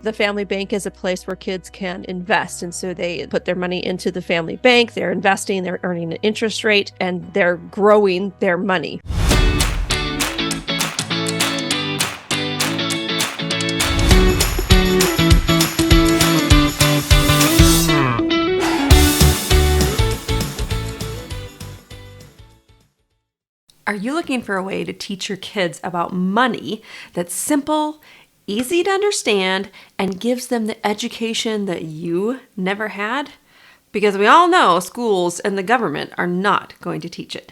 The family bank is a place where kids can invest. And so they put their money into the family bank, they're investing, they're earning an interest rate, and they're growing their money. Are you looking for a way to teach your kids about money that's simple, easy to understand, and gives them the education that you never had? Because we all know schools and the government are not going to teach it.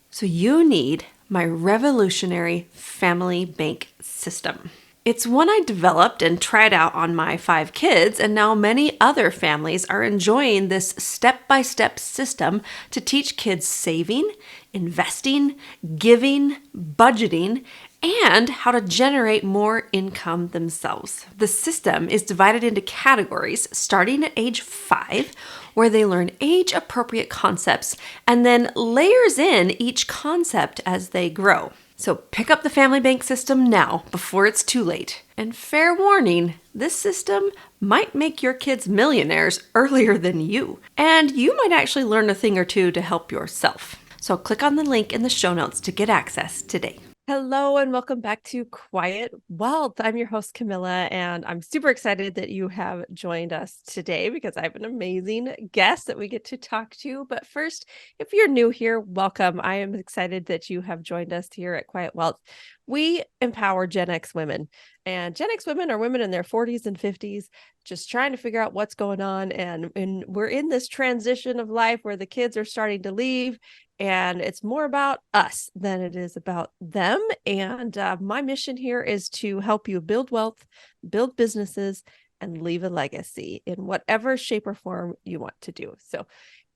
So you need my revolutionary family bank system. It's one I developed and tried out on my 5 kids, and now many other families are enjoying this step-by-step system to teach kids saving, investing, giving, budgeting, and how to generate more income themselves. The system is divided into categories starting at age 5, where they learn age-appropriate concepts and then layers in each concept as they grow. So pick up the family bank system now before it's too late. And fair warning, this system might make your kids millionaires earlier than you. And you might actually learn a thing or two to help yourself. So click on the link in the show notes to get access today. Hello and welcome back to Quiet Wealth. I'm your host, Camilla, and I'm super excited that you have joined us today because I have an amazing guest that we get to talk to. But first, if you're new here, welcome. I am excited that you have joined us here at Quiet Wealth. We empower Gen X women, and Gen X women are women in their 40s and 50s, just trying to figure out what's going on. And we're in this transition of life where the kids are starting to leave. And it's more about us than it is about them. And my mission here is to help you build wealth, build businesses, and leave a legacy in whatever shape or form you want to do. So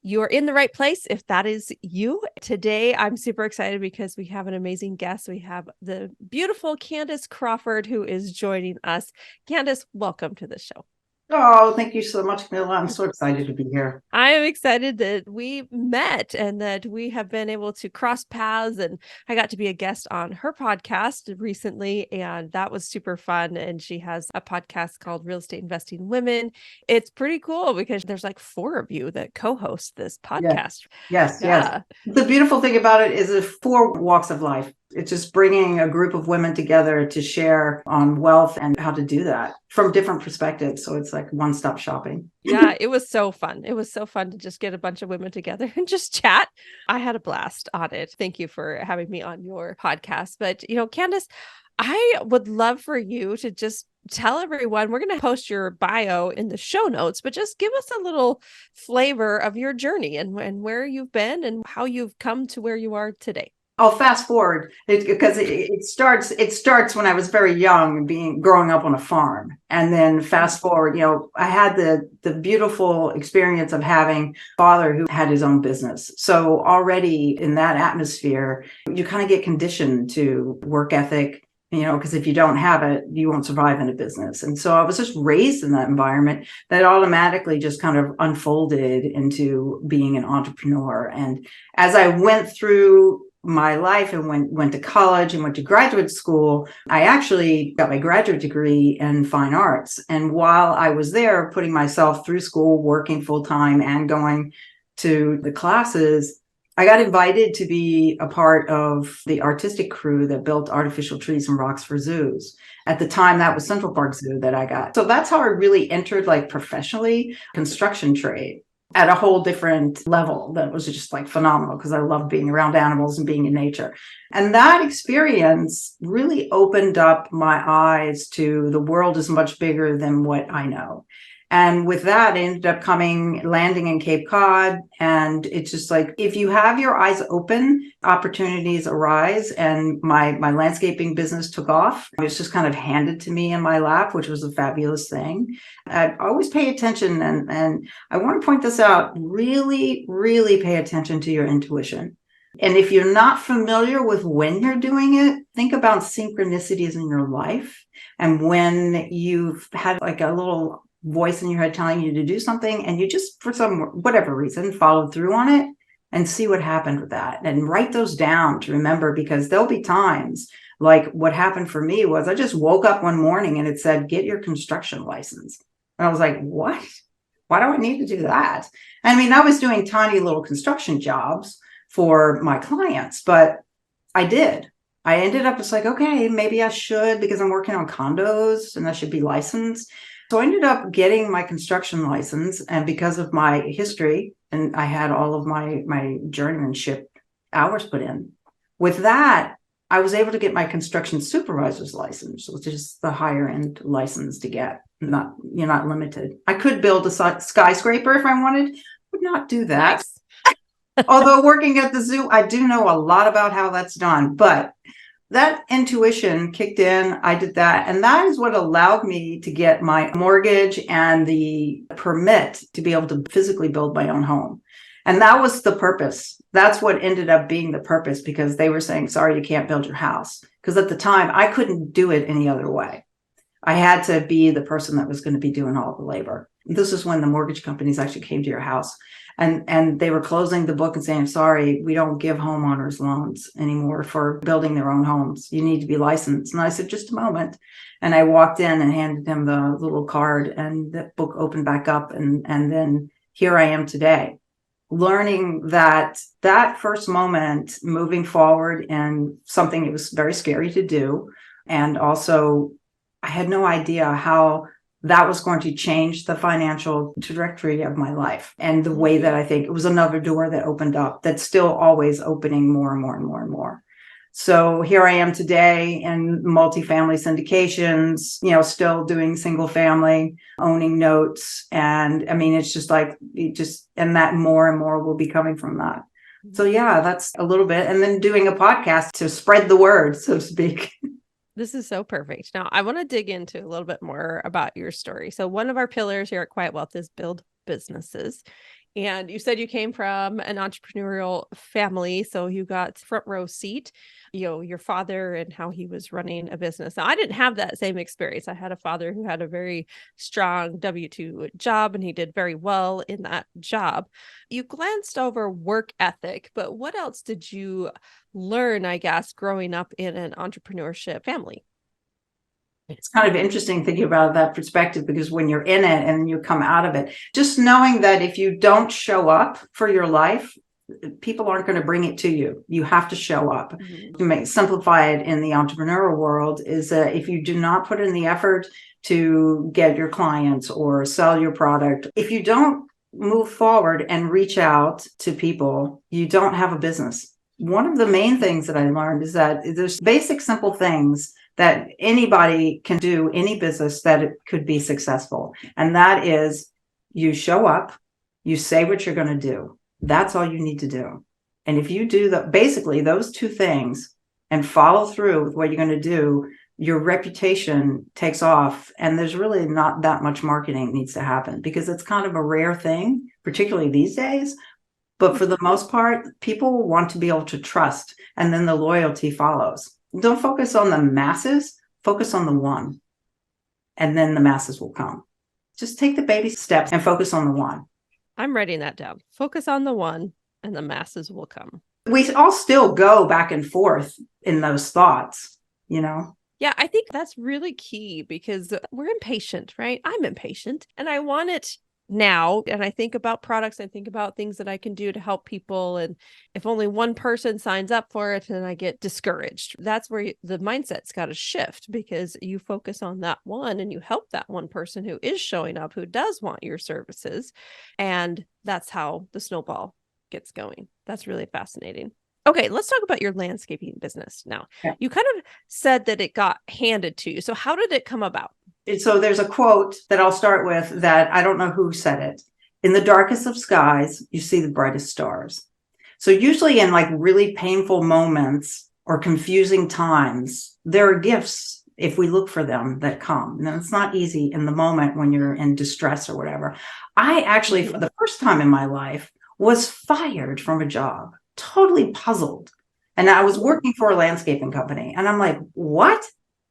you are in the right place if that is you. Today, I'm super excited because we have an amazing guest. We have the beautiful Candice Crawford who is joining us. Candice, welcome to the show. Oh, thank you so much, Camilla. I'm so excited to be here. I am excited that we met and that we have been able to cross paths, and I got to be a guest on her podcast recently, and that was super fun. And she has a podcast called Real Estate Investing Women. It's pretty cool because there's like 4 of you that co-host this podcast. Yes. The beautiful thing about it is the 4 walks of life. It's just bringing a group of women together to share on wealth and how to do that from different perspectives. So it's like one-stop shopping. Yeah, it was so fun. It was so fun to just get a bunch of women together and just chat. I had a blast on it. Thank you for having me on your podcast. But, Candice, I would love for you to just tell everyone, we're going to post your bio in the show notes, but just give us a little flavor of your journey and where you've been and how you've come to where you are today. I'll fast forward because it starts when I was very young, growing up on a farm, and then fast forward. I had the beautiful experience of having a father who had his own business. So already in that atmosphere, you kind of get conditioned to work ethic. Because if you don't have it, you won't survive in a business. And so I was just raised in that environment that automatically just kind of unfolded into being an entrepreneur. And as I went through my life and went to college and went to graduate school, I actually got my graduate degree in fine arts. And while I was there putting myself through school, working full time and going to the classes, I got invited to be a part of the artistic crew that built artificial trees and rocks for zoos. At the time, that was Central Park Zoo that I got. So that's how I really entered, like, professionally, construction trade at a whole different level. That was just like phenomenal because I love being around animals and being in nature. And that experience really opened up my eyes to the world is much bigger than what I know. And with that, I ended up landing in Cape Cod. And it's just like, if you have your eyes open, opportunities arise. And my landscaping business took off. It was just kind of handed to me in my lap, which was a fabulous thing. I always pay attention. And I want to point this out, really, really pay attention to your intuition. And if you're not familiar with when you're doing it, think about synchronicities in your life. And when you've had like a little voice in your head telling you to do something and you just, for whatever reason, followed through on it, and see what happened with that, and write those down to remember, because there'll be times Like what happened for me was I just woke up one morning and it said, get your construction license. And I was like, what? Why do I need to do that? I mean, I was doing tiny little construction jobs for my clients, but I did. I ended up, it's like, okay, maybe I should, because I'm working on condos and I should be licensed. So I ended up getting my construction license. And because of my history, and I had all of my journeymanship hours put in, with that, I was able to get my construction supervisor's license, which is the higher end license to get. You're not limited. I could build a skyscraper if I wanted, would not do that. Although working at the zoo, I do know a lot about how that's done, but that intuition kicked in. I did that. And that is what allowed me to get my mortgage and the permit to be able to physically build my own home. And that was the purpose. That's what ended up being the purpose, because they were saying, sorry, you can't build your house. Because at the time, I couldn't do it any other way. I had to be the person that was going to be doing all the labor. This is when the mortgage companies actually came to your house. And they were closing the book and saying, sorry, we don't give homeowners loans anymore for building their own homes. You need to be licensed. And I said, just a moment. And I walked in and handed him the little card, and the book opened back up. And then here I am today, learning that first moment, moving forward in something it was very scary to do. And also, I had no idea how that was going to change the financial trajectory of my life, and the way that I think it was another door that opened up, that's still always opening more and more and more and more. So here I am today in multifamily syndications, still doing single family, owning notes. And I mean, it's just like, and that more and more will be coming from that. So yeah, that's a little bit. And then doing a podcast to spread the word, so to speak. This is so perfect. Now, I want to dig into a little bit more about your story. So one of our pillars here at Quiet Wealth is build businesses. And you said you came from an entrepreneurial family, so you got front row seat, your father and how he was running a business. Now, I didn't have that same experience. I had a father who had a very strong W-2 job, and he did very well in that job. You glanced over work ethic, but what else did you learn, I guess, growing up in an entrepreneurship family? It's kind of interesting thinking about that perspective, because when you're in it and you come out of it, just knowing that if you don't show up for your life, people aren't going to bring it to you. You have to show up. Mm-hmm. To simplify it in the entrepreneurial world is that if you do not put in the effort to get your clients or sell your product, if you don't move forward and reach out to people, you don't have a business. One of the main things that I learned is that there's basic, simple things that anybody can do, any business, that it could be successful. And that is, you show up, you say what you're going to do. That's all you need to do. And if you do basically those two things and follow through with what you're going to do, your reputation takes off. And there's really not that much marketing needs to happen, because it's kind of a rare thing, particularly these days. But for the most part, people want to be able to trust, and then the loyalty follows. Don't focus on the masses, focus on the one, and then the masses will come. Just take the baby steps and focus on the one. I'm writing that down. Focus on the one, and the masses will come. We all still go back and forth in those thoughts, Yeah, I think that's really key, because we're impatient, right? I'm impatient, and I want it now. And I think about products, I think about things that I can do to help people. And if only one person signs up for it, then I get discouraged. That's where the mindset's got to shift, because you focus on that one and you help that one person who is showing up, who does want your services. And that's how the snowball gets going. That's really fascinating. Okay, let's talk about your landscaping business now. Yeah. You kind of said that it got handed to you. So how did it come about? So there's a quote that I'll start with that I don't know who said it. In the darkest of skies, you see the brightest stars. So usually in like really painful moments or confusing times, there are gifts, if we look for them, that come. And it's not easy in the moment when you're in distress or whatever. I actually, for the first time in my life, was fired from a job, totally puzzled. And I was working for a landscaping company. And I'm like, what?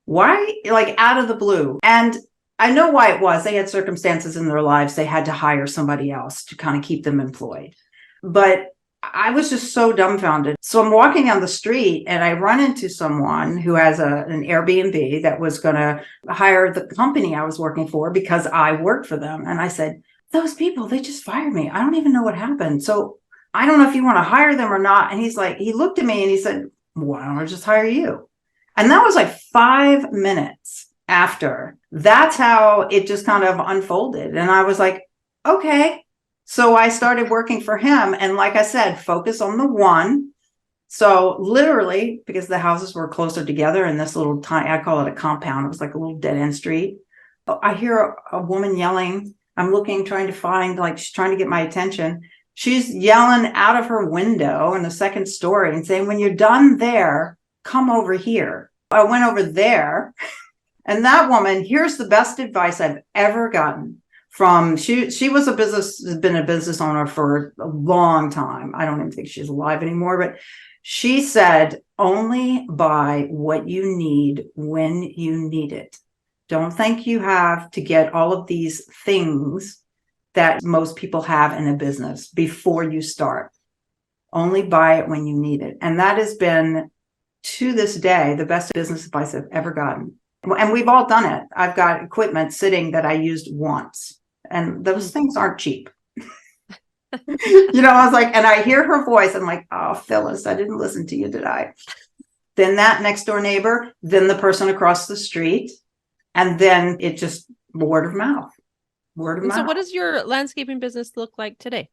Why? Like out of the blue. And I know why it was. They had circumstances in their lives. They had to hire somebody else to kind of keep them employed. But I was just so dumbfounded. So I'm walking down the street and I run into someone who has an Airbnb that was going to hire the company I was working for because I worked for them. And I said, those people, they just fired me. I don't even know what happened. So I don't know if you want to hire them or not. And he's like, he looked at me and he said, why don't I just hire you? And that was like 5 minutes after. That's how it just kind of unfolded. And I was like, okay. So I started working for him. And like I said, focus on the one. So literally, because the houses were closer together in this little tiny, I call it a compound. It was like a little dead end street. I hear a woman yelling. I'm looking, trying to find, like, she's trying to get my attention. She's yelling out of her window in the second story and saying, when you're done there, come over here. I went over there. And that woman, here's the best advice I've ever gotten from, she has been a business owner for a long time. I don't even think she's alive anymore, but she said, only buy what you need when you need it. Don't think you have to get all of these things that most people have in a business before you start. Only buy it when you need it. And that has been, to this day, the best business advice I've ever gotten. And we've all done it. I've got equipment sitting that I used once, and those things aren't cheap. I was like, and I hear her voice. I'm like, oh, Phyllis, I didn't listen to you, did I? Then that next door neighbor, then the person across the street. And then it just word of mouth. So what does your landscaping business look like today?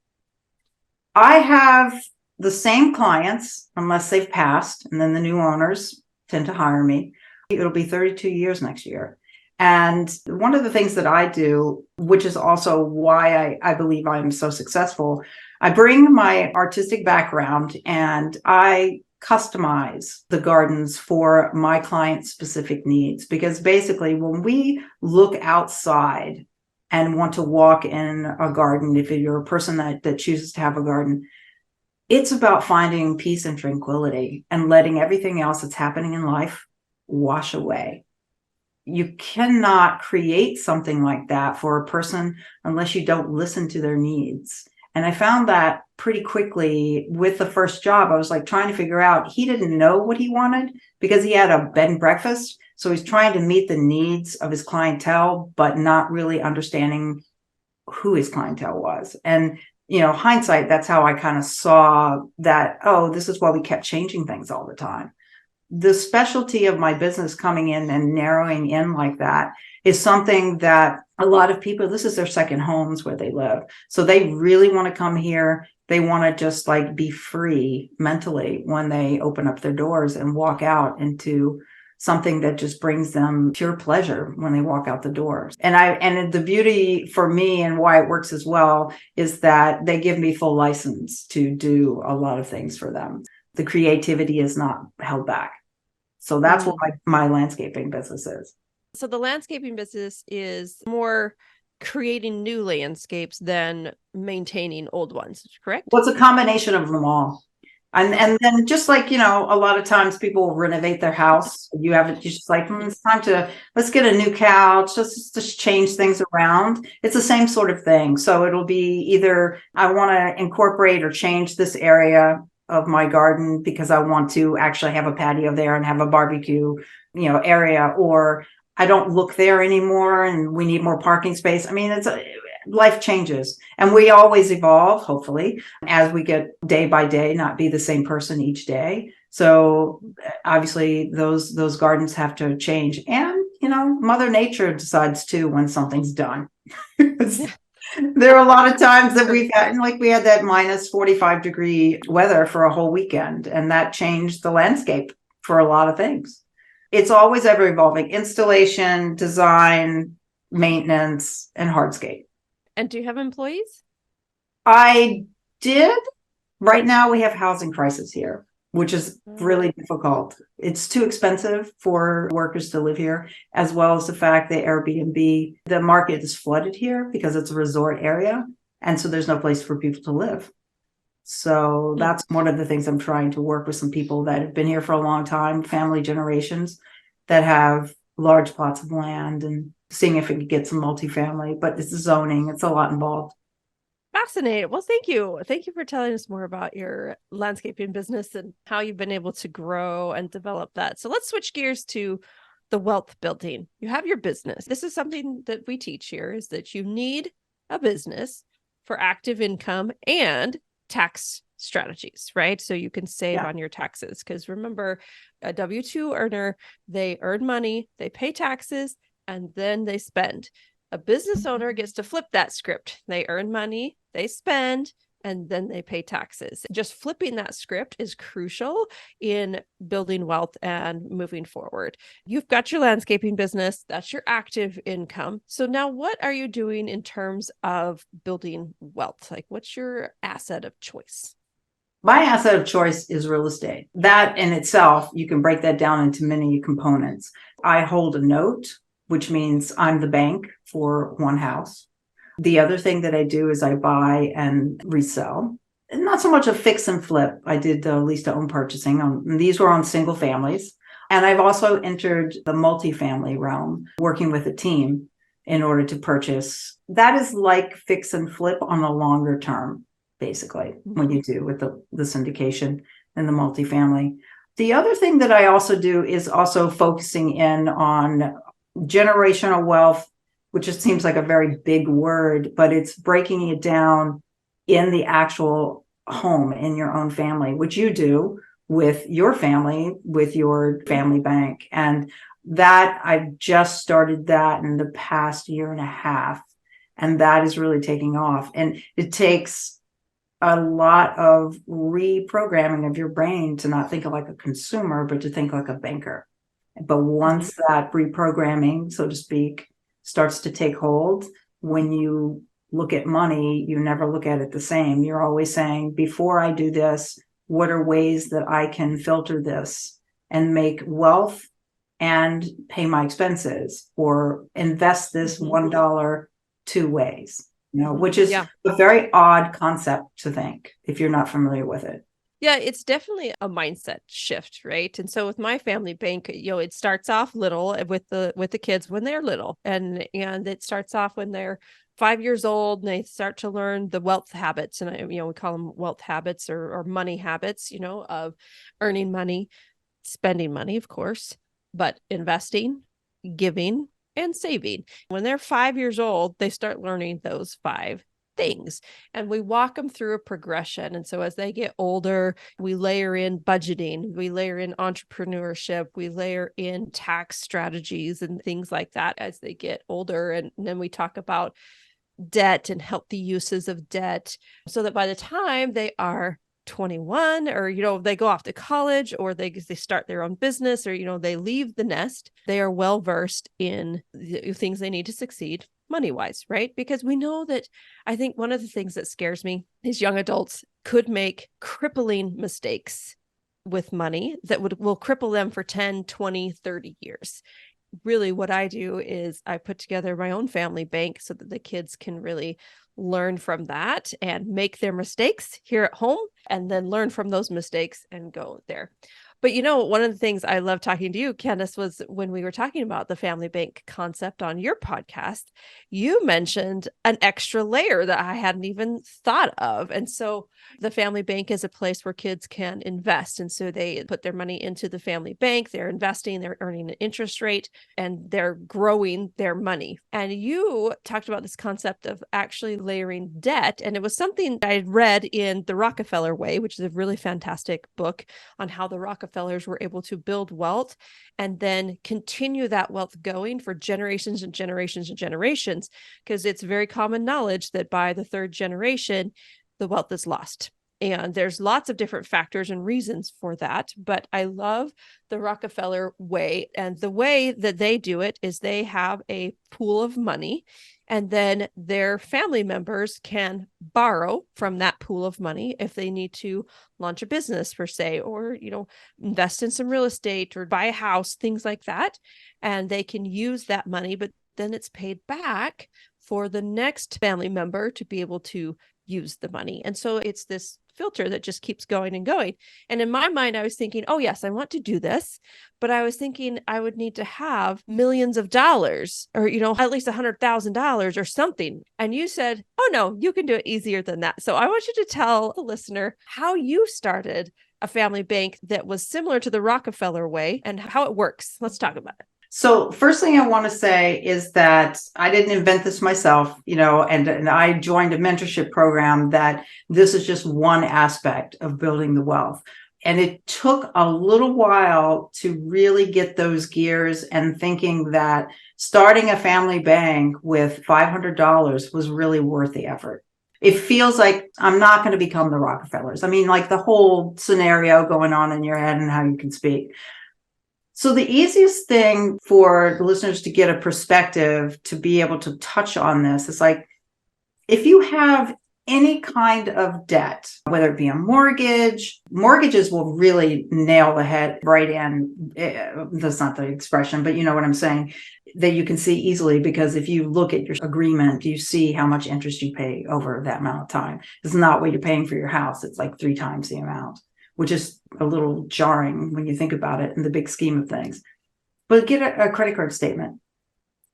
I have the same clients, unless they've passed, and then the new owners tend to hire me. It'll be 32 years next year. And one of the things that I do, which is also why I believe I'm so successful, I bring my artistic background and I customize the gardens for my client specific needs. Because basically, when we look outside and want to walk in a garden, if you're a person that chooses to have a garden, it's about finding peace and tranquility and letting everything else that's happening in life wash away. You cannot create something like that for a person unless you don't listen to their needs. And I found that pretty quickly with the first job. I was like trying to figure out, he didn't know what he wanted because he had a bed and breakfast. So he's trying to meet the needs of his clientele, but not really understanding who his clientele was. And, hindsight, that's how I kind of saw that, oh, this is why we kept changing things all the time. The specialty of my business coming in and narrowing in like that is something that a lot of people, this is their second homes where they live. So they really want to come here. They want to just like be free mentally when they open up their doors and walk out into something that just brings them pure pleasure when they walk out the doors. And the beauty for me and why it works as well is that they give me full license to do a lot of things for them. The creativity is not held back. So that's what my landscaping business is. So the landscaping business is more creating new landscapes than maintaining old ones, correct? Well, it's a combination of them all. And then just like, a lot of times people renovate their house. You're just like, it's time let's get a new couch. Let's just change things around. It's the same sort of thing. So it'll be either I want to incorporate or change this area of my garden because I want to actually have a patio there and have a barbecue, area, or I don't look there anymore and we need more parking space. I mean, life changes and we always evolve, hopefully, as we get day by day, not be the same person each day. So obviously those gardens have to change. And, Mother Nature decides too when something's done. There are a lot of times that we had that minus 45 degree weather for a whole weekend, and that changed the landscape for a lot of things. It's always ever evolving: installation, design, maintenance, and hardscape. And do you have employees? I did. Right now we have housing crisis here, which is really difficult. It's too expensive for workers to live here, as well as the fact that Airbnb, the market is flooded here because it's a resort area. And so there's no place for people to live. So that's one of the things I'm trying to work with some people that have been here for a long time, family generations that have large plots of land, and seeing if it could get some multifamily, but it's zoning. It's a lot involved. Fascinating. Well, thank you. Thank you for telling us more about your landscaping business and how you've been able to grow and develop that. So let's switch gears to the wealth building. You have your business. This is something that we teach here, is that you need a business for active income and tax strategies, right? So you can save on your taxes. Because remember, a W-2 earner, they earn money, they pay taxes, and then they spend. A business owner gets to flip that script. They earn money, they spend, and then they pay taxes. Just flipping that script is crucial in building wealth and moving forward. You've got your landscaping business, that's your active income. So now what are you doing in terms of building wealth? Like, what's your asset of choice? My asset of choice is real estate. That in itself, you can break that down into many components. I hold a note, which means I'm the bank for one house. The other thing that I do is I buy and resell. And not so much a fix and flip. I did lease to own purchasing. These were on single families. And I've also entered the multifamily realm, working with a team in order to purchase. That is like fix and flip on a longer term, basically, when you do with the syndication and the multifamily. The other thing that I also do is also focusing in on generational wealth, which just seems like a very big word, but it's breaking it down in the actual home, in your own family, which you do with your family, with your family bank. And that I've just started that in the past year and a half. And that is really taking off. And it takes a lot of reprogramming of your brain to not think like a consumer, but to think like a banker. But once that reprogramming, so to speak, starts to take hold, when you look at money, you never look at it the same. You're always saying, before I do this, what are ways that I can filter this and make wealth and pay my expenses, or invest this $1 two ways, which is a very odd concept to think if you're not familiar with it. Yeah, it's definitely a mindset shift, right? And so with my family bank, it starts off little with the kids when they're little, and it starts off when they're 5 years old and they start to learn the wealth habits, and we call them wealth habits or money habits, of earning money, spending money, of course, but investing, giving, and saving. When they're 5 years old, they start learning those 5 things, and we walk them through a progression. And so as they get older, we layer in budgeting, we layer in entrepreneurship, we layer in tax strategies and things like that as they get older. And then we talk about debt and healthy uses of debt, so that by the time they are 21, or they go off to college, or they start their own business, or they leave the nest, they are well versed in the things they need to succeed money-wise, right? Because we know that, I think one of the things that scares me is young adults could make crippling mistakes with money that will cripple them for 10, 20, 30 years. Really, what I do is I put together my own family bank so that the kids can really learn from that and make their mistakes here at home, and then learn from those mistakes and go there. But one of the things I love talking to you, Candice, was when we were talking about the family bank concept on your podcast, you mentioned an extra layer that I hadn't even thought of. And so the family bank is a place where kids can invest. And so they put their money into the family bank, they're investing, they're earning an interest rate, and they're growing their money. And you talked about this concept of actually layering debt. And it was something I had read in The Rockefeller Way, which is a really fantastic book on how the Rockefellers were able to build wealth and then continue that wealth going for generations and generations and generations, because it's very common knowledge that by the 3rd generation, the wealth is lost. And there's lots of different factors and reasons for that. But I love the Rockefeller way. And the way that they do it is they have a pool of money, and then their family members can borrow from that pool of money if they need to launch a business per se, or, invest in some real estate or buy a house, things like that. And they can use that money, but then it's paid back for the next family member to be able to use the money. And so it's this filter that just keeps going and going. And in my mind, I was thinking, oh, yes, I want to do this. But I was thinking I would need to have millions of dollars or, at least $100,000 or something. And you said, oh, no, you can do it easier than that. So I want you to tell a listener how you started a family bank that was similar to the Rockefeller way and how it works. Let's talk about it. So first thing I want to say is that I didn't invent this myself, and I joined a mentorship program that this is just one aspect of building the wealth. And it took a little while to really get those gears and thinking that starting a family bank with $500 was really worth the effort. It feels like I'm not going to become the Rockefellers. I mean, like the whole scenario going on in your head and how you can speak. So the easiest thing for the listeners to get a perspective to be able to touch on this is like, if you have any kind of debt, whether it be a mortgage, mortgages will really nail the head right in. That's not the expression, but you know what I'm saying, that you can see easily, because if you look at your agreement, you see how much interest you pay over that amount of time. It's not what you're paying for your house. It's like 3 times the amount, which is a little jarring when you think about it in the big scheme of things. But get a credit card statement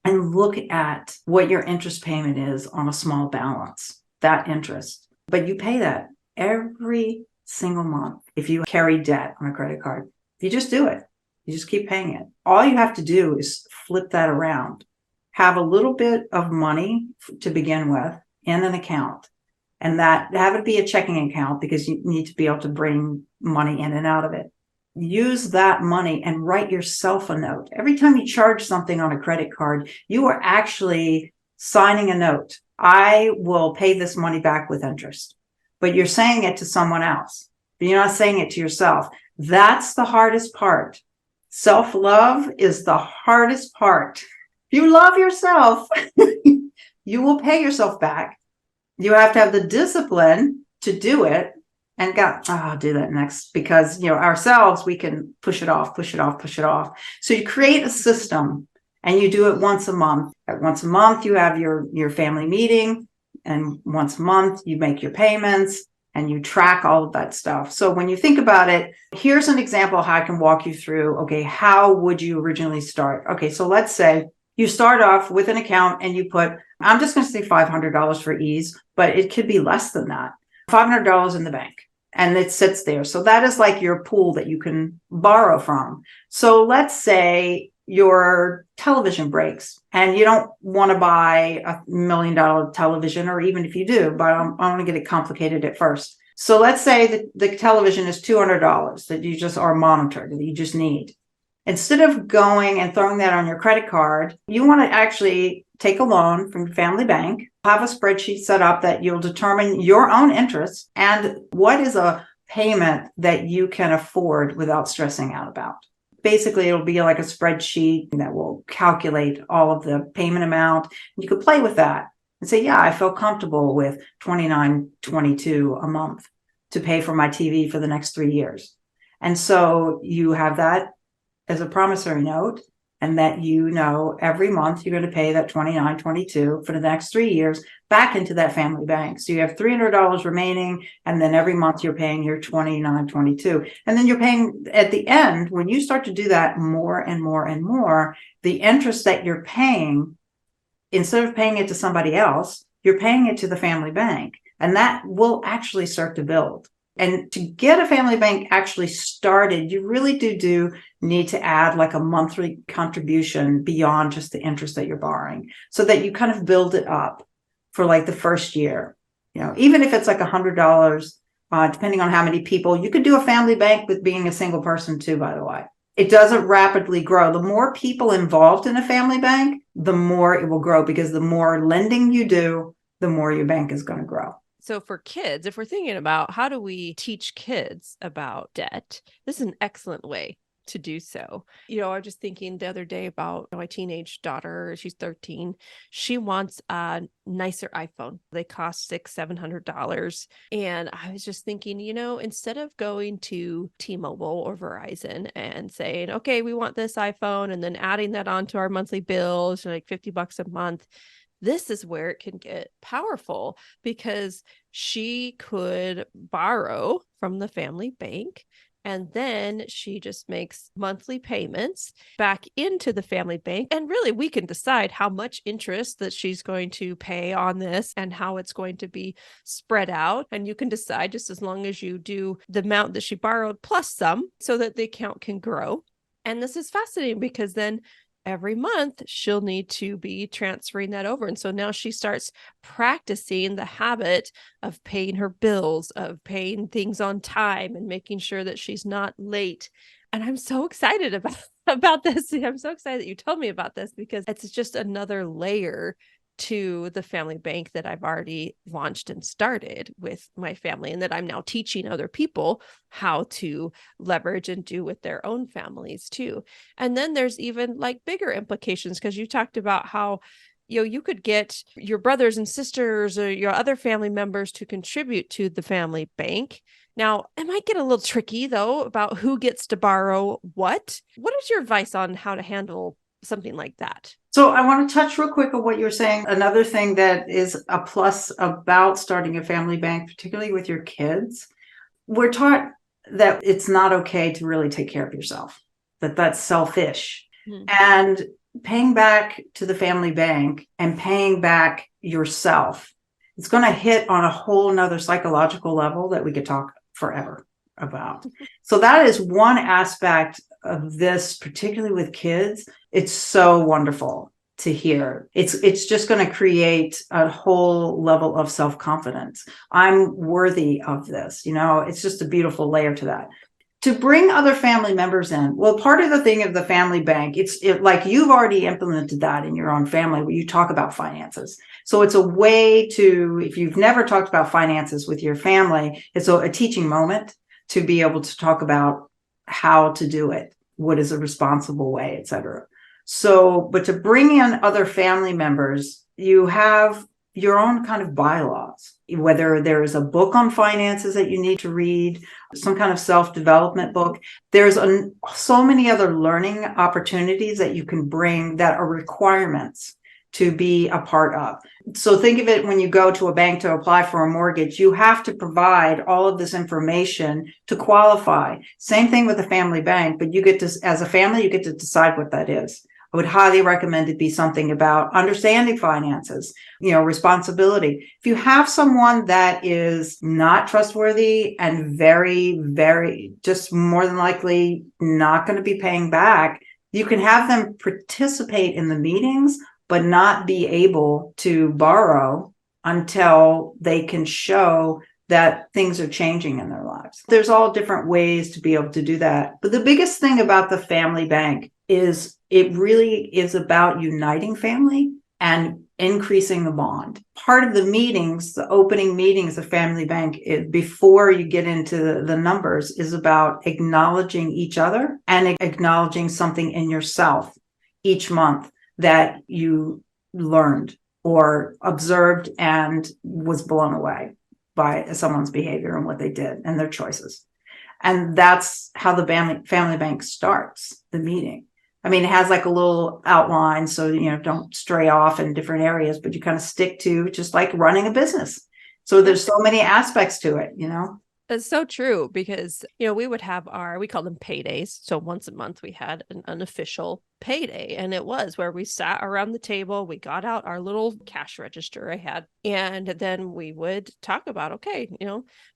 and look at what your interest payment is on a small balance, that interest. But you pay that every single month if you carry debt on a credit card. You just do it. You just keep paying it. All you have to do is flip that around. Have a little bit of money to begin with in an account. And that have it be a checking account, because you need to be able to bring money in and out of it. Use that money and write yourself a note. Every time you charge something on a credit card, you are actually signing a note. I will pay this money back with interest. But you're saying it to someone else. But you're not saying it to yourself. That's the hardest part. Self-love is the hardest part. If you love yourself, you will pay yourself back. You have to have the discipline to do it, and I'll do that next, because ourselves, we can push it off. So you create a system and you do it once a month. Once a month, you have your family meeting, and once a month you make your payments and you track all of that stuff. So when you think about it, here's an example how I can walk you through, okay, how would you originally start? Okay, so let's say you start off with an account and you put, I'm just going to say $500 for ease, but it could be less than that. $500 in the bank, and it sits there. So that is like your pool that you can borrow from. So let's say your television breaks and you don't want to buy $1 million television, or even if you do, but I want to get it complicated at first. So let's say that the television is $200 that you just are monitored, that you just need. Instead of going and throwing that on your credit card, you want to actually take a loan from your family bank, have a spreadsheet set up that you'll determine your own interests and what is a payment that you can afford without stressing out about. Basically, it'll be like a spreadsheet that will calculate all of the payment amount. You could play with that and say, yeah, I feel comfortable with $29.22 a month to pay for my TV for the next 3 years. And so you have that as a promissory note, and that every month you're going to pay that $29.22 for the next 3 years back into that family bank. So you have $300 remaining, and then every month you're paying your $29.22. And then you're paying at the end, when you start to do that more and more and more, the interest that you're paying, instead of paying it to somebody else, you're paying it to the family bank. And that will actually start to build. And to get a family bank actually started, you really do need to add like a monthly contribution beyond just the interest that you're borrowing, so that you kind of build it up for like the first year. Even if it's like $100, depending on how many people, you could do a family bank with being a single person too, by the way. It doesn't rapidly grow. The more people involved in a family bank, the more it will grow, because the more lending you do, the more your bank is going to grow. So for kids, if we're thinking about how do we teach kids about debt, this is an excellent way to do so. I was just thinking the other day about my teenage daughter. She's 13. She wants a nicer iPhone. They cost $600-$700. And I was just thinking, instead of going to T-Mobile or Verizon and saying, okay, we want this iPhone, and then adding that onto our monthly bills, like $50 a month, this is where it can get powerful, because she could borrow from the family bank, and then she just makes monthly payments back into the family bank. And really, we can decide how much interest that she's going to pay on this and how it's going to be spread out. And you can decide, just as long as you do the amount that she borrowed plus some, so that the account can grow. And this is fascinating, because then every month she'll need to be transferring that over. And so now she starts practicing the habit of paying her bills, of paying things on time, and making sure that she's not late. And I'm so excited about this. I'm so excited that you told me about this, because it's just another layer to the family bank that I've already launched and started with my family, and that I'm now teaching other people how to leverage and do with their own families too. And then there's even like bigger implications, because you talked about how you could get your brothers and sisters or your other family members to contribute to the family bank. Now, it might get a little tricky though about who gets to borrow what. What is your advice on how to handle something like that? So I want to touch real quick on what you're saying. Another thing that is a plus about starting a family bank, particularly with your kids, we're taught that it's not okay to really take care of yourself, that that's selfish. And paying back to the family bank and paying back yourself, it's going to hit on a whole nother psychological level that we could talk forever about. So that is one aspect of this, particularly with kids. It's so wonderful to hear. It's just going to create a whole level of self-confidence. I'm worthy of this. It's just a beautiful layer to that. To bring other family members in. Well, part of the thing of the family bank, it's like you've already implemented that in your own family where you talk about finances. So it's a way to, if you've never talked about finances with your family, it's a teaching moment to be able to talk about how to do it, what is a responsible way, et cetera. So, but to bring in other family members, you have your own kind of bylaws, whether there is a book on finances that you need to read, some kind of self-development book. There's so many other learning opportunities that you can bring that are requirements to be a part of. So think of it, when you go to a bank to apply for a mortgage, you have to provide all of this information to qualify. Same thing with the family bank, but you get to, as a family, you get to decide what that is. I would highly recommend it be something about understanding finances, responsibility. If you have someone that is not trustworthy and very, very, just more than likely not going to be paying back, you can have them participate in the meetings, but not be able to borrow until they can show that things are changing in their lives. There's all different ways to be able to do that. But the biggest thing about the family bank is it really is about uniting family and increasing the bond. Part of the meetings, the opening meetings of family bank, before you get into the numbers, is about acknowledging each other and acknowledging something in yourself each month that you learned or observed and was blown away by someone's behavior and what they did and their choices. And that's how the family bank starts the meeting. I mean, it has like a little outline, so, don't stray off in different areas, but you kind of stick to just like running a business. So there's so many aspects to it, It's so true, because, we would have we called them paydays. So once a month we had an unofficial payday, and it was where we sat around the table, we got out our little cash register I had, and then we would talk about, okay,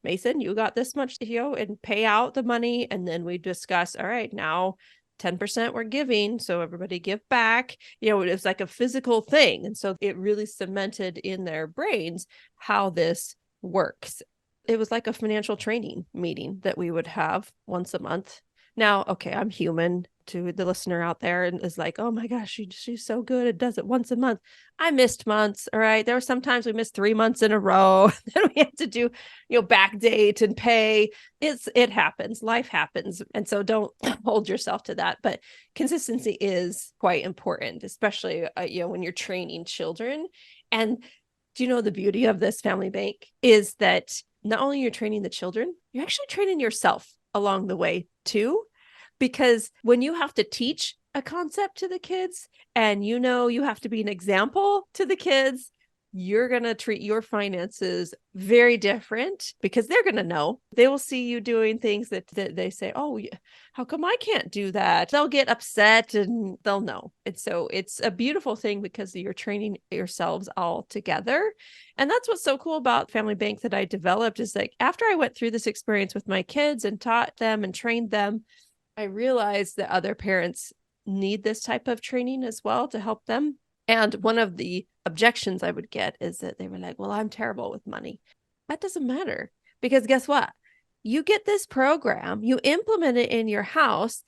Mason, you got this much, and pay out the money. And then we discuss, all right, now 10% we're giving, so everybody give back. It was like a physical thing. And so it really cemented in their brains how this works. It was like a financial training meeting that we would have once a month. Now, okay, I'm human, to the listener out there, and is like, oh my gosh, she's so good. It does it once a month. I missed months. All right. There were sometimes we missed 3 months in a row. Then we had to do, back date and pay. It happens. Life happens. And so don't hold yourself to that. But consistency is quite important, especially, when you're training children. And do you know the beauty of this family bank is that not only you're training the children, you're actually training yourself along the way too. Because when you have to teach a concept to the kids and you know you have to be an example to the kids, you're going to treat your finances very different because they're going to know. They will see you doing things that they say, oh, how come I can't do that? They'll get upset and they'll know. And so it's a beautiful thing because you're training yourselves all together. And that's what's so cool about Family Bank that I developed is like after I went through this experience with my kids and taught them and trained them, I realized that other parents need this type of training as well to help them. And one of the objections I would get is that they were like, well, I'm terrible with money. That doesn't matter because guess what? You get this program, you implement it in your house.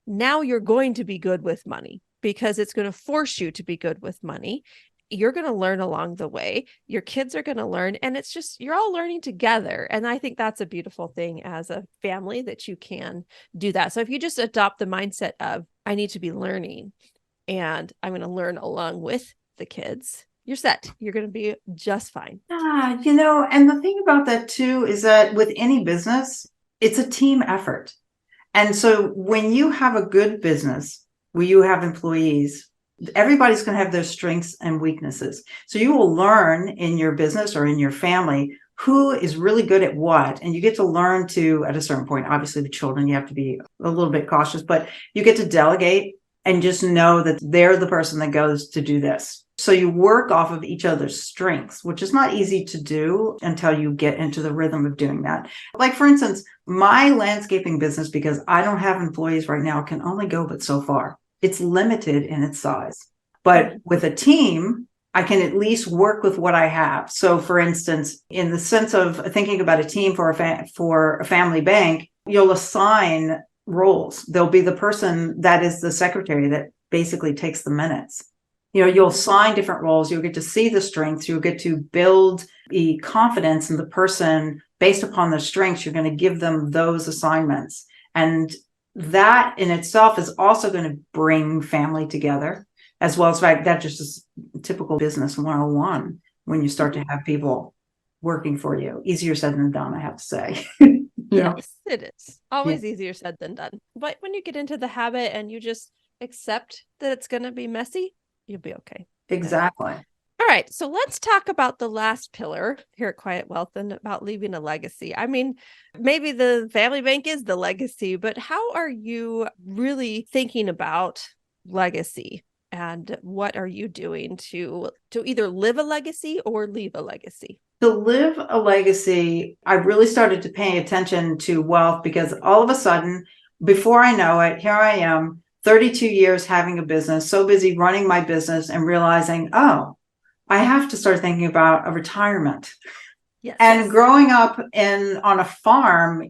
Now you're going to be good with money because it's going to force you to be good with money. You're going to learn along the way. Your kids are going to learn. And it's just, you're all learning together. And I think that's a beautiful thing as a family that you can do that. So if you just adopt the mindset of, I need to be learning and I'm going to learn along with the kids, you're set. You're going to be just fine. And the thing about that too is that with any business, it's a team effort. And so when you have a good business where you have employees, everybody's going to have their strengths and weaknesses. So you will learn in your business or in your family who is really good at what. And you get to learn to, at a certain point, obviously the children, you have to be a little bit cautious, but you get to delegate and just know that they're the person that goes to do this. So you work off of each other's strengths, which is not easy to do until you get into the rhythm of doing that. Like, for instance, my landscaping business, because I don't have employees right now, can only go but so far. It's limited in its size. But with a team, I can at least work with what I have. So, for instance, in the sense of thinking about a team for a family bank, you'll assign roles. There'll be the person that is the secretary that basically takes the minutes. You'll assign different roles. You'll get to see the strengths. You'll get to build the confidence in the person based upon their strengths. You're going to give them those assignments. And that in itself is also going to bring family together, as well as that just is typical business 101 when you start to have people working for you. Easier said than done, I have to say. Yes, it is. Always easier said than done. But when you get into the habit and you just accept that it's going to be messy, you'll be okay. Exactly. All right. So let's talk about the last pillar here at Quiet Wealth and about leaving a legacy. I mean, maybe the family bank is the legacy, but how are you really thinking about legacy? And what are you doing to either live a legacy or leave a legacy? To live a legacy, I really started to pay attention to wealth because all of a sudden, before I know it, here I am, 32 years having a business, so busy running my business and realizing, oh, I have to start thinking about a retirement. Yes. And growing up on a farm,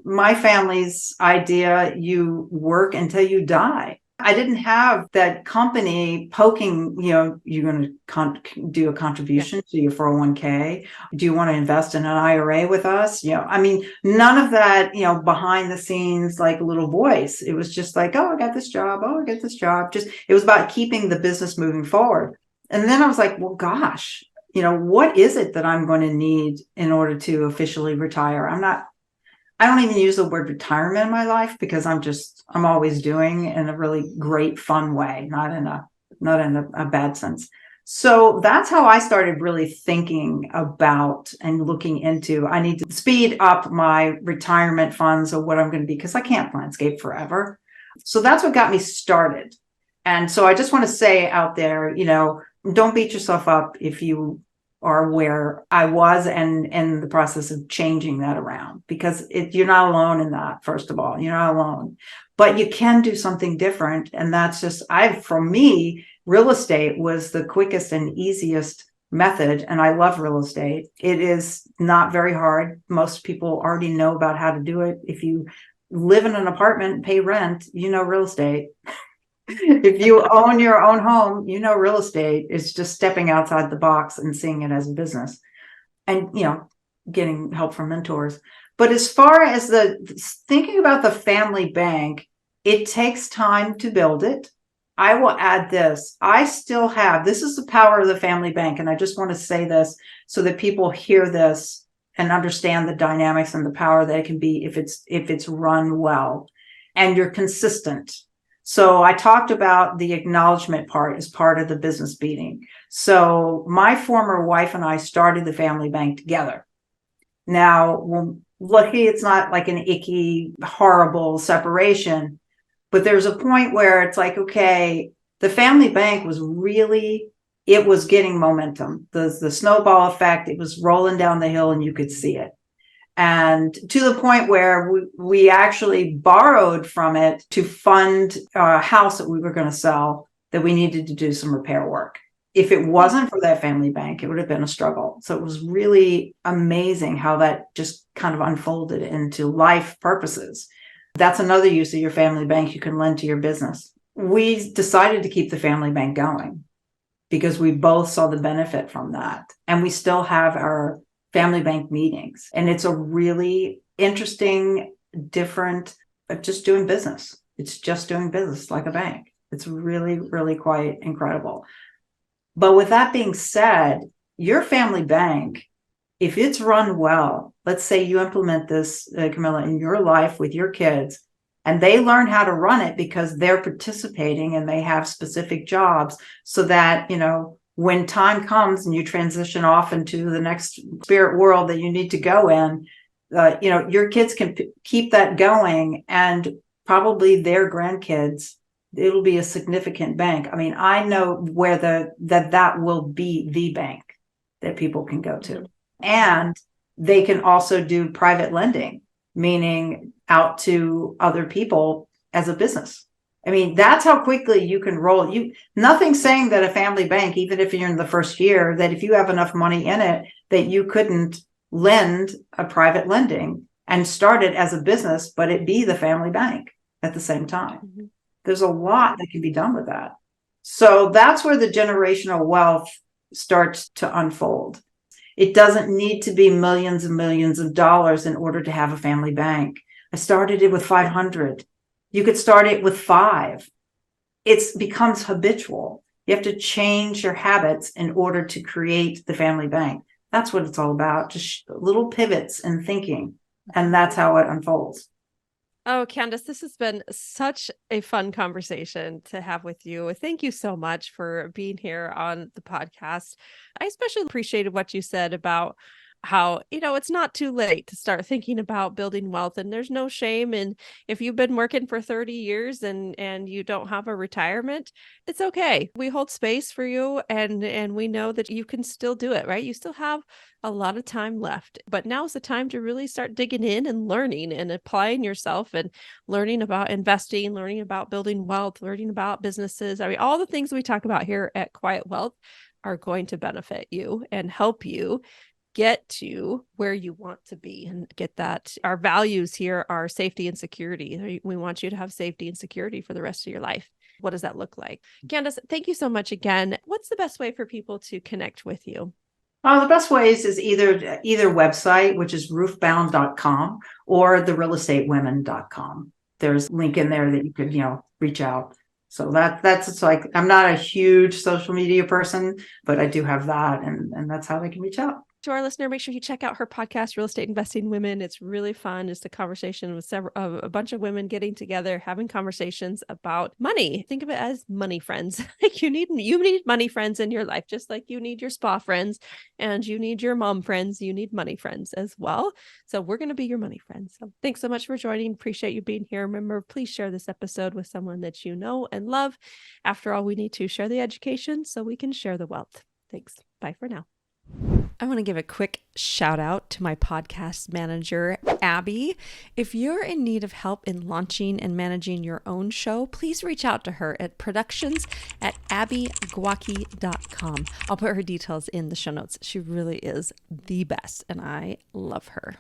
my family's idea, you work until you die. I didn't have that company poking, you're going to do a contribution to your 401k. Do you want to invest in an IRA with us? None of that, behind the scenes, like a little voice. It was just like, oh, I got this job. Oh, I get this job. It was about keeping the business moving forward. And then I was like, well, gosh, what is it that I'm going to need in order to officially retire? I don't even use the word retirement in my life because I'm always doing in a really great, fun way, not in a bad sense. So that's how I started really thinking about and looking into, I need to speed up my retirement funds or what I'm going to be, because I can't landscape forever. So that's what got me started. And so I just want to say out there, don't beat yourself up if you are where I was and in the process of changing that around, because you're not alone in that. First of all, you're not alone, but you can do something different. And that's just, for me, real estate was the quickest and easiest method. And I love real estate. It is not very hard. Most people already know about how to do it. If you live in an apartment and pay rent, real estate. If you own your own home, real estate is just stepping outside the box and seeing it as a business and, getting help from mentors. But as far as thinking about the family bank, it takes time to build it. I will add this. This is the power of the family bank. And I just want to say this so that people hear this and understand the dynamics and the power that it can be if it's run well and you're consistent. So I talked about the acknowledgement part as part of the business meeting. So my former wife and I started the family bank together. Now, well, lucky it's not like an icky, horrible separation, but there's a point where it's like, okay, the family bank was really, it was getting momentum. The snowball effect, it was rolling down the hill and you could see it. And to the point where we actually borrowed from it to fund a house that we were going to sell, that we needed to do some repair work. If it wasn't for that family bank, it would have been a struggle. So it was really amazing how that just kind of unfolded into life purposes. That's another use of your family bank you can lend to your business. We decided to keep the family bank going because we both saw the benefit from that. And we still have our family bank meetings. And it's a really interesting, different, just doing business. It's just doing business like a bank. It's really, really quite incredible. But with that being said, your family bank, if it's run well, let's say you implement this, Camilla, in your life with your kids, and they learn how to run it because they're participating and they have specific jobs so that, when time comes and you transition off into the next spirit world that you need to go in, your kids can keep that going, and probably their grandkids, it'll be a significant bank. I mean, I know where that will be the bank that people can go to. And they can also do private lending, meaning out to other people as a business. I mean, that's how quickly you can roll. Nothing's saying that a family bank, even if you're in the first year, that if you have enough money in it, that you couldn't lend a private lending and start it as a business, but it be the family bank at the same time. Mm-hmm. There's a lot that can be done with that. So that's where the generational wealth starts to unfold. It doesn't need to be millions and millions of dollars in order to have a family bank. I started it with 500. You could start it with 5. It becomes habitual. You have to change your habits in order to create the family bank. That's what it's all about. Just little pivots in thinking. And that's how it unfolds. Oh, Candice, this has been such a fun conversation to have with you. Thank you so much for being here on the podcast. I especially appreciated what you said about how, it's not too late to start thinking about building wealth, and there's no shame. And if you've been working for 30 years and you don't have a retirement, it's okay. We hold space for you, and we know that you can still do it, right? You still have a lot of time left, but now's the time to really start digging in and learning and applying yourself and learning about investing, learning about building wealth, learning about businesses. I mean, all the things we talk about here at Quiet Wealth are going to benefit you and help you get to where you want to be and get that. Our values here are safety and security. We want you to have safety and security for the rest of your life. What does that look like? Candice, thank you so much again. What's the best way for people to connect with you? The best ways is either website, which is roofbound.com, or therealestatewomen.com. There's a link in there that you could, reach out. So that's like, I'm not a huge social media person, but I do have that, and that's how they can reach out. To our listener, make sure you check out her podcast, Real Estate Investing Women. It's really fun. It's a conversation with a bunch of women getting together, having conversations about money. Think of it as money friends. Like you need money friends in your life, just like you need your spa friends and you need your mom friends. You need money friends as well. So we're going to be your money friends. So thanks so much for joining. Appreciate you being here. Remember, please share this episode with someone that you know and love. After all, we need to share the education so we can share the wealth. Thanks. Bye for now. I want to give a quick shout out to my podcast manager, Abby. If you're in need of help in launching and managing your own show, please reach out to her at productions@abbygwaki.com. I'll put her details in the show notes. She really is the best, and I love her.